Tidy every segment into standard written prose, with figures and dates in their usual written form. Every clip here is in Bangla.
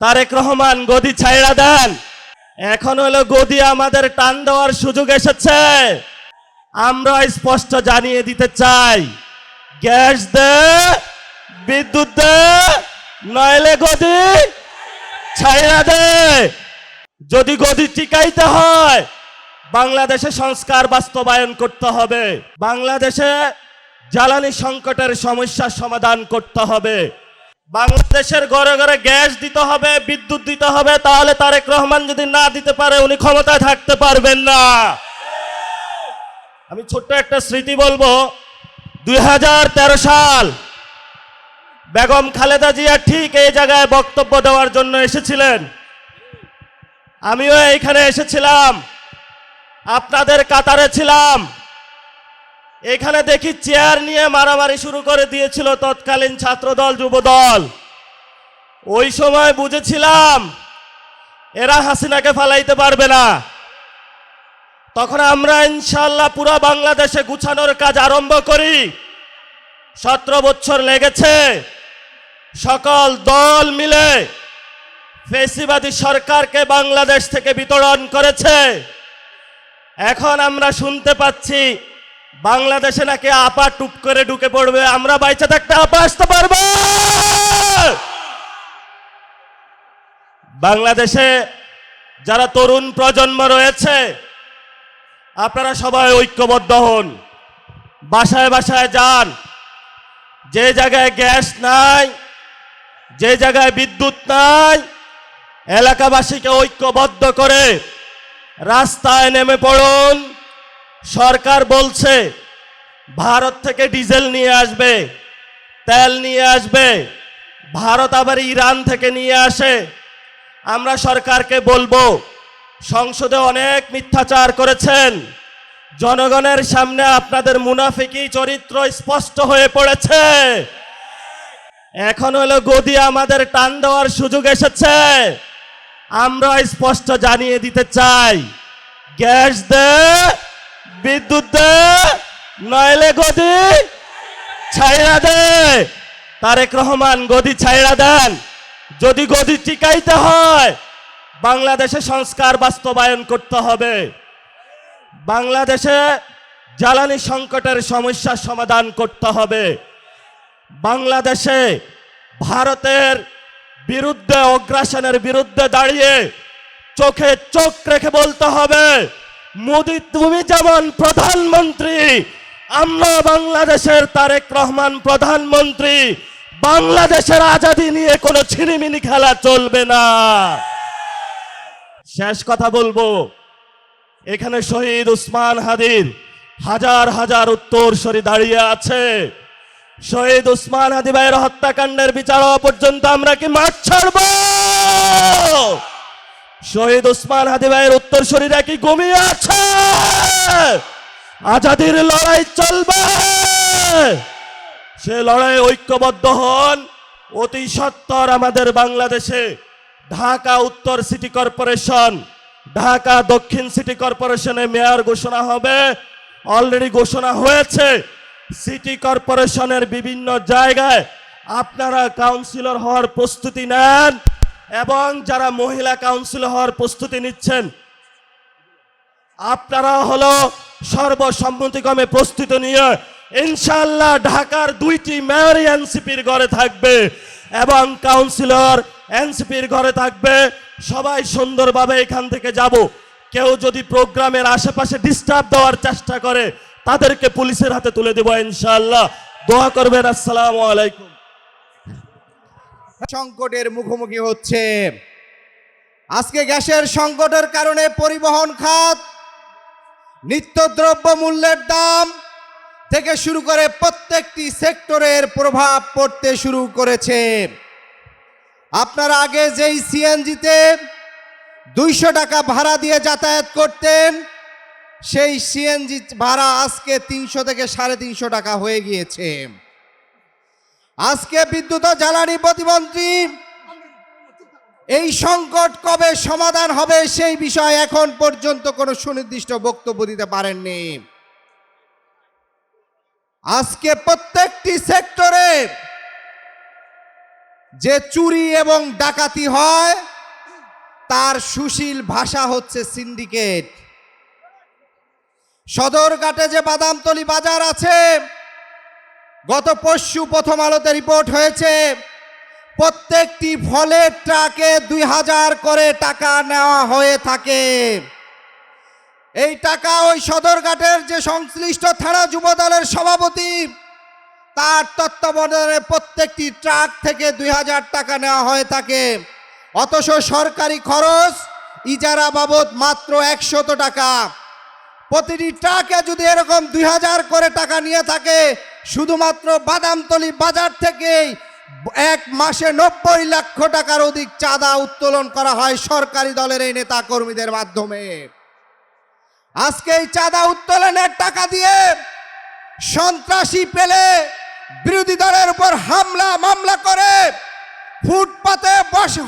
তারেক রহমান গদি ছাইড়া দেন। এখন হলো গদি আমাদের টান দেওয়ার সুযোগ এসেছে। আমরা স্পষ্ট জানিয়ে দিতে চাই, গ্যাস দে, বিদ্যুৎ দে, নইলে গদি ছাইড়া দে। যদি গদি টিকাইতে হয়, বাংলাদেশে সংস্কার বাস্তবায়ন করতে হবে। বাংলাদেশে জ্বালানি সংকটের সমস্যার সমাধান করতে হবে। বাংলাদেশের ঘরে ঘরে গ্যাস দিতে হবে, বিদ্যুৎ দিতে হবে। তাহলে তারেক রহমান যদি না দিতে পারে, উনি ক্ষমতায় থাকতে পারবেন না। আমি ছোট্ট একটা স্মৃতি বলবো। 2013 সাল বেগম খালেদা জিয়া ঠিক এই জায়গায় বক্তব্য দেওয়ার জন্য এসেছিলেন। আমিও এইখানে এসেছিলাম, আপনাদের কাতারে ছিলাম। এখানে দেখি চেয়ার নিয়ে মারামারি শুরু করে দিয়েছিল তৎকালীন ছাত্রদল যুবদল। ওই সময় বুঝেছিলাম এরা হাসিনাকে ফালাইতে পারবে না। তখন আমরা ইনশাআল্লাহ পুরো বাংলাদেশে গুছানোর কাজ আরম্ভ করি। 17 বছর লেগেছে। সকল দল মিলে ফ্যাসিবাদী সরকারকে বাংলাদেশ থেকে বিতাড়ন করেছে। এখন আমরা শুনতে পাচ্ছি বাংলাদেশে নাকি আপা টুপ করে ঢুকে পড়বে। আমরা বাইচে থাকতে আপা আসতে পারবো? বাংলাদেশে যারা তরুণ প্রজন্ম রয়েছে, আপনারা সবাই ঐক্যবদ্ধ হন, বাসায় বাসায় যান। যে জায়গায় গ্যাস নাই, যে জায়গায় বিদ্যুৎ নাই, এলাকাবাসীকে ঐক্যবদ্ধ করে রাস্তায় নেমে পড়ুন। সরকার বলছে ভারত থেকে ডিজেল নিয়ে আসবে, তেল নিয়ে আসবে। ভারত আবার ইরান থেকে নিয়ে আসে। আমরা সরকারকে বলবো, সংসদে অনেক মিথ্যাচার করেছেন। জনগণের সামনে আপনাদের মুনাফিকি চরিত্র স্পষ্ট হয়ে পড়েছে। এখন হলো গদি আমাদের টান দেওয়ার সুযোগ এসেছে। আমরা স্পষ্ট জানিয়ে দিতে চাই, গ্যাস দে, বিদ্যুৎ দে, নইলে গদি ছাইড়া দে। তারেক রহমান গদি ছাইড়া দেন। যদি গদি টিকাইতে হয়, বাংলাদেশে সংস্কার বাস্তবায়ন করতে হবে। বাংলাদেশে জ্বালানি সংকটের সমস্যার সমাধান করতে হবে। বাংলাদেশে ভারতের বিরুদ্ধে, অগ্রাসনের বিরুদ্ধে দাঁড়িয়ে চোখে চোখ রেখে বলতে হবে, মোদি তুমি যেমন প্রধানমন্ত্রী, আমরা বাংলাদেশের তারেক রহমান প্রধানমন্ত্রী। বাংলাদেশের আজাদি নিয়ে কোনো ছিনিমিনি খেলা চলবে না। শেষ কথা বলবো, এখানে শহীদ ওসমান হাদির হাজার হাজার উত্তরসূরি দাঁড়িয়ে আছে। শহীদ ওসমান হাদি ভাইয়ের হত্যাকাণ্ডের বিচার হওয়া পর্যন্ত আমরা কি মাঠ ছাড়ব? শহীদ ওসমান হাদি ভাইয়ের উত্তরসূরিরা কি ঘুমিয়ে আছে? আজাদির লড়াই চলবে। সে লড়াই ঐক্যবদ্ধ হন। অতি সত্বর আমাদের বাংলাদেশে ঢাকা উত্তর সিটি কর্পোরেশন, ঢাকা দক্ষিণ সিটি কর্পোরেশনে মেয়র ঘোষণা হবে। অলরেডি ঘোষণা হয়েছে। সিটি কর্পোরেশনের বিভিন্ন জায়গায় আপনারা কাউন্সিলর হওয়ার প্রস্তুতি নেন, এবং যারা মহিলা কাউন্সিলর হওয়ার প্রস্তুতি নিচ্ছেন, আপনারা হলো সর্বসম্মতিক্রমে প্রস্তুতি নিয়ে ইনশাআল্লাহ ঢাকার 2টি মেয়রই এনসিপির ঘরে থাকবে এবং কাউন্সিলর এনসিপির ঘরে থাকবে। সবাই সুন্দরভাবে এখান থেকে যাব। কেউ যদি প্রোগ্রামের আশেপাশে ডিস্টার্ব দেওয়ার চেষ্টা করে, তাদেরকে পুলিশের হাতে তুলে দেব ইনশাআল্লাহ। দোয়া করবেন। আসসালামু আলাইকুম। সংকটের মুখোমুখি হচ্ছে। আজকে গ্যাসের সংকটের কারণে পরিবহন খাত, নিত্যদ্রব্য মূল্যের দাম থেকে শুরু করে প্রত্যেকটি সেক্টরের প্রভাব পড়তে শুরু করেছে। আপনারা আগে যেই সিএনজিতে 200 টাকা ভাড়া দিয়ে যাতায়াত করতেন, সেই সিএনজি ভাড়া আজকে 300 থেকে 350 টাকা হয়ে গিয়েছে। আজকে বিদ্যুৎ ও জ্বালানি প্রতিমন্ত্রী এই সংকট কবে সমাধান হবে সেই বিষয়ে এখন পর্যন্ত কোনো সুনির্দিষ্ট বক্তব্য দিতে পারেননি। আজকে প্রত্যেকটি সেক্টরে যে চুরি এবং ডাকাতি হয় তার সুশীল ভাষা হচ্ছে সিন্ডিকেট। সদরঘাটে যে বাদামতলি বাজার আছে, গত পরশু প্রথম আলোতে রিপোর্ট হয়েছে প্রত্যেকটি ফলের ট্রাকে 2000 করে টাকা নেওয়া হয়ে থাকে। এই টাকা ওই সদরঘাটের যে সংশ্লিষ্ট থানা যুবদলের সভাপতি, তার তত্ত্বাবধানে প্রত্যেকটি ট্রাক থেকে 2000 টাকা নেওয়া হয়ে থাকে। অথচ সরকারি খরচ ইজারা বাবদ মাত্র 100 টাকা। প্রতিটি ট্রাকে যদি এরকম 2000 করে টাকা নিয়ে থাকে, শুধুমাত্র বাদামতলি বাজার থেকেই এক মাসে 90 লক্ষ টাকার অধিক চাঁদা উত্তোলন করা হয় সরকারি দলের এই নেতা কর্মীদের মাধ্যমে। আজকে এই চাঁদা উত্তোলনের টাকা দিয়ে সন্ত্রাসী পেলে বিরোধী দলের উপর হামলা মামলা করে ফুটপাতে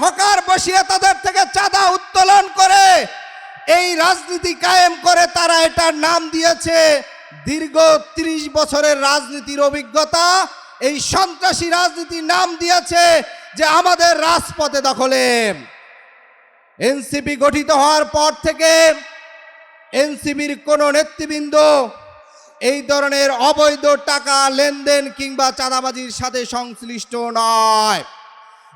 হকার বসিয়ে তাদের থেকে চাঁদা উত্তোলন করে এই রাজনীতি কায়েম করে তারা এটার নাম দিয়েছে দীর্ঘ 30 বছরের রাজনীতির অভিজ্ঞতা। এই সন্ত্রাসী রাজনীতির নাম দিয়েছে যে আমাদের রাজপথে দখলে। এনসিপি গঠিত হওয়ার পর থেকে এনসিপির কোনো নেতৃবৃন্দ এই ধরনের অবৈধ টাকা লেনদেন কিংবা চাঁদাবাজির সাথে সংশ্লিষ্ট নয়।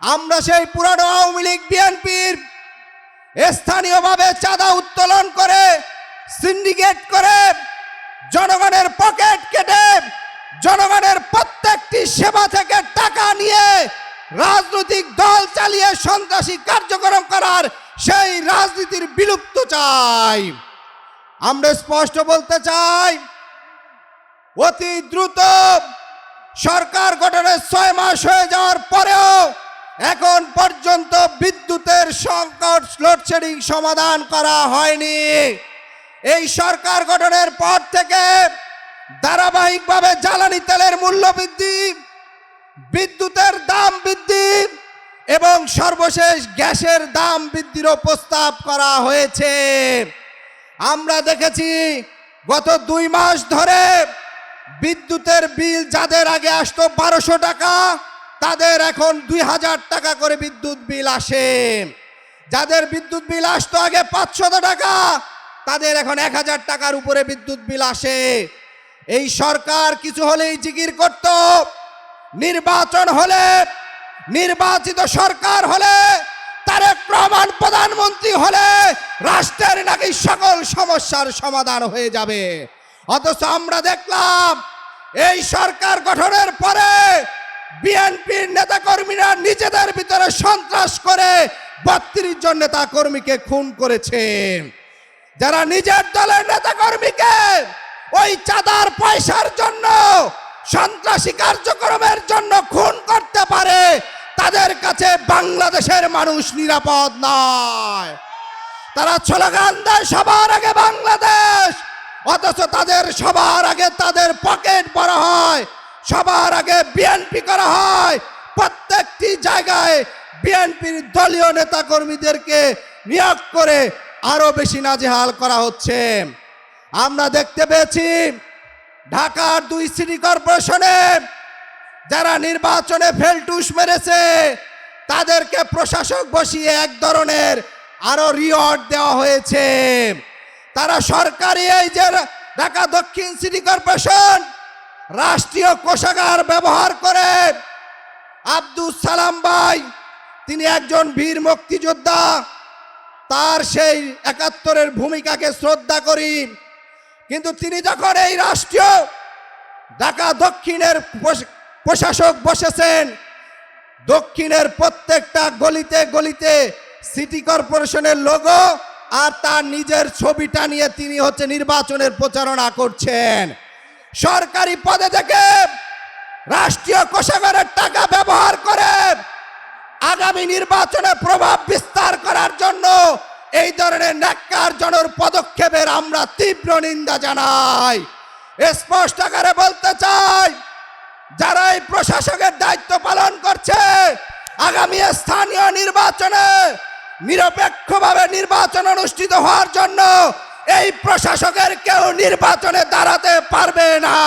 আমরা সেই পুরানো আওয়ামী লীগ বিএনপির স্থানীয়ভাবে চাঁদা উত্তোলন করে সিন্ডিকেট করে জনগণের পকেট কেটে জনগণের প্রত্যেকটি সেবা থেকে টাকা নিয়ে রাজনৈতিক দল চালিয়ে সন্ত্রাসী কার্যক্রম করার সেই রাজনীতির বিলুপ্ত চাই। আমরা স্পষ্ট বলতে চাই, অতি দ্রুত সরকার গঠনের 6 মাস হয়ে যাওয়ার পরেও এখন পর্যন্ত বিদ্যুতের সংকট লোডশেডিং সমাধান করা হয়নি। এই সরকার গঠনের পর থেকে ধারাবাহিকভাবে জ্বালানি তেলের মূল্য বৃদ্ধি, বিদ্যুতের দাম বৃদ্ধি এবং সর্বশেষ গ্যাসের দাম বৃদ্ধিরও প্রস্তাব করা হয়েছে। আমরা দেখেছি গত 2 মাস ধরে বিদ্যুতের বিল যাদের আগে আসতো 1200 টাকা, তাদের এখন 2000 টাকা করে বিদ্যুৎ বিল আসে। যাদের বিদ্যুৎ বিল আসতো আগে 500 টাকা, তাদের এখন 1000 টাকার উপরে বিদ্যুৎ বিল আসে। এই সরকার কিছু হলেই জিকির করত, নির্বাচন হলে, নির্বাচিত সরকার হলে, তারেক রহমান প্রধানমন্ত্রী হলে রাষ্ট্রের নাকি সকল সমস্যার সমাধান হয়ে যাবে। অথচ আমরা দেখলাম এই সরকার গঠনের পরে বিএনপির নেতাকর্মীরা নিজেদের ভিতরে সন্ত্রাস করে 32 জন নেতাকর্মীকে খুন করেছে। যারা নিজের দলের নেতাকর্মীকে ওই চাঁদার পয়সার জন্য, সন্ত্রাসী কার্যক্রমের জন্য খুন করতে পারে, তাদের কাছে বাংলাদেশের মানুষ নিরাপদ নয়। তারা স্লোগান দেয় সবার আগে বাংলাদেশ, অথচ তাদের সবার আগে তাদের পকেট বড় হয়, সবার আগে বিএনপি করা হয়। প্রত্যেকটি জায়গায় বিএনপির দলীয় নেতাকর্মীদেরকে নিয়োগ করে আরো বেশি নাজেহাল করা হচ্ছে। আমরা দেখতে পেয়েছি ঢাকার 2 সিটি কর্পোরেশনে যারা নির্বাচনে ফেলটুস মেরেছে তাদেরকে প্রশাসক বসিয়ে এক ধরনের আরো রিওয়ার্ড দেওয়া হয়েছে। তারা সরকারি এই যে ঢাকা দক্ষিণ সিটি কর্পোরেশন রাষ্ট্রীয় কোষাগার ব্যবহার করে আব্দুল সালাম ভাই, তিনি একজন বীর মুক্তিযোদ্ধা, তার সেই 71-এর ভূমিকাকে শ্রদ্ধা করি। কিন্তু তিনি যখন এই রাষ্ট্রীয় ঢাকা দক্ষিণের প্রশাসক বসেছেন, দক্ষিণের প্রত্যেকটা গলিতে গলিতে সিটি কর্পোরেশনের লোগো আর তার নিজের ছবিটা নিয়ে তিনি হচ্ছে নির্বাচনের প্রচারণা করছেন। সরকারি পদে থেকে রাষ্ট্রীয় কোষাগারের টাকা ব্যবহার করে আগামী নির্বাচনে প্রভাব বিস্তার করার জন্য এই ধরনের ন্যাক্কারজনক পদক্ষেপের আমরা তীব্র নিন্দা জানাই। স্পষ্ট আকারে বলতে চাই, যারা এই প্রশাসকের দায়িত্ব পালন করছে, আগামী স্থানীয় নির্বাচনে নিরপেক্ষভাবে নির্বাচন অনুষ্ঠিত হওয়ার জন্য এই প্রশাসকের কেউ নির্বাচনে দাঁড়াতে পারবে না।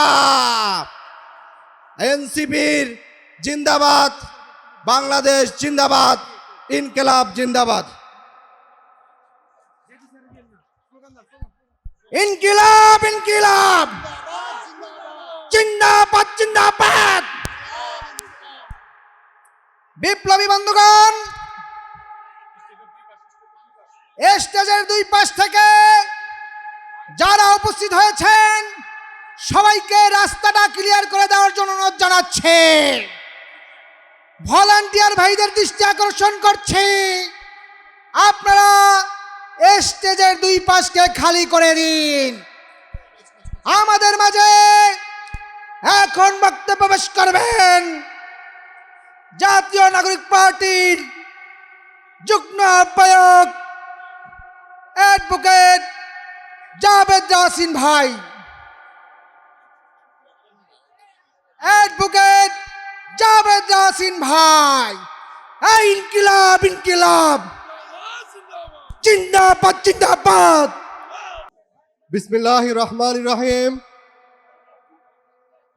এনসিপির জিন্দাবাদ, বাংলাদেশ জিন্দাবাদ, ইনকিলাব জিন্দাবাদ। ইনকিলাব ইনকিলাব জিন্দাবাদ জিন্দাবাদ। বিপ্লবী বন্ধুগণ, স্টেজের দুই পাশ থেকে যারা উপস্থিত হয়েছেন সবাইকে রাস্তাটা ক্লিয়ার করে দেওয়ার জন্য অনুরোধ জানাচ্ছে। ভলান্টিয়ার ভাইদের দৃষ্টি আকর্ষণ করছি, আপনারা স্টেজের দুই পাশকে খালি করে দিন। আমাদের মাঝে এখন বক্তব্য পেশ করবেন জাতীয় নাগরিক পার্টির যুগ্ম আহ্বায়ক অ্যাডভোকেট জাবেদ ইয়াসিন ভাই। অ্যাডভোকেট জাবেদ ইয়াসিন ভাই, এই ইনকিলাব ইনকিলাব জিন্দাবাদ জিন্দাবাদ। বিসমিল্লাহির রহমানির রহিম।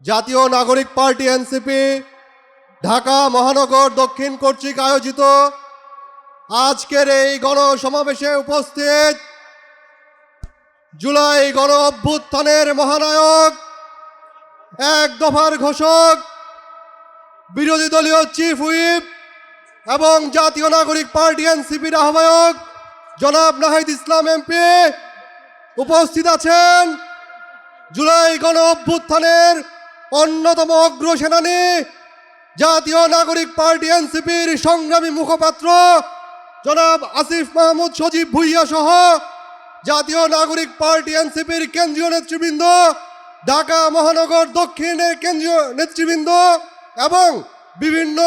জাতীয় নাগরিক পার্টি এনসিপি ঢাকা মহানগর দক্ষিণ কর্তৃক আয়োজিত আজকের এই গণসমাবেশে উপস্থিত জুলাই গণ অভ্যুত্থানের মহানায়ক, এক দফার ঘোষক, বিরোধী দলীয় চিফ হুইপ এবং জাতীয় নাগরিক পার্টি এনসিপির আহ্বায়ক জনাব নাহিদ ইসলাম এমপি উপস্থিত আছেন। জুলাই গণ অভ্যুত্থানের অন্যতম অগ্রসেনানী জাতীয় নাগরিক পার্টি এনসিপির সংগ্রামী মুখপাত্র জনাব আসিফ মাহমুদ সজীব ভুইয়া সহ জাতীয় নাগরিক পার্টি এনসিপির কেন্দ্রীয় নেতৃবৃন্দ, ঢাকা মহানগর দক্ষিণের কেন্দ্রীয় নেতৃবৃন্দ এবং বিভিন্ন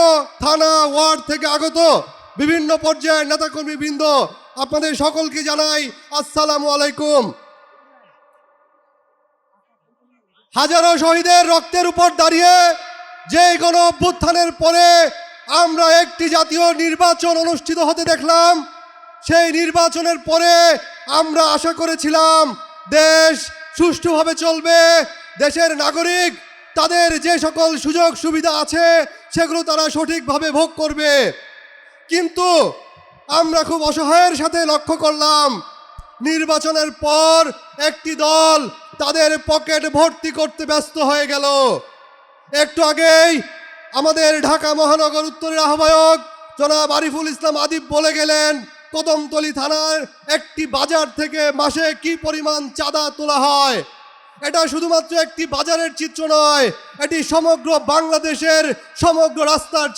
থানা ওয়ার্ড থেকে আগত বিভিন্ন পর্যায়ের নেতাকর্মীবৃন্দ, আপনাদের সকলকে জানাই আসসালামু আলাইকুম। হাজারো শহীদের রক্তের উপর দাঁড়িয়ে যে গণ অভ্যুত্থানের পরে আমরা একটি জাতীয় নির্বাচন অনুষ্ঠিত হতে দেখলাম, সেই নির্বাচনের পরে আমরা আশা করেছিলাম দেশ সুষ্ঠুভাবে চলবে, দেশের নাগরিক তাদের যে সকল সুযোগ সুবিধা আছে সেগুলো তারা সঠিকভাবে ভোগ করবে। কিন্তু আমরা খুব অসহায়ের সাথে লক্ষ্য করলাম নির্বাচনের পর একটি দল তাদের পকেট ভর্তি করতে ব্যস্ত হয়ে গেল। একটু আগেই আমাদের ঢাকা মহানগর উত্তরের আহ্বায়ক জনাব আরিফুল ইসলাম আদিব বলে গেলেন কদমতলী থানার একটি বাজার থেকে মাসে কি পরিমাণ চাঁদা তোলা হয়। এটা শুধুমাত্র একটি বাজারের চিত্র নয়, এটি সমগ্র বাংলাদেশের সমগ্র রাস্তার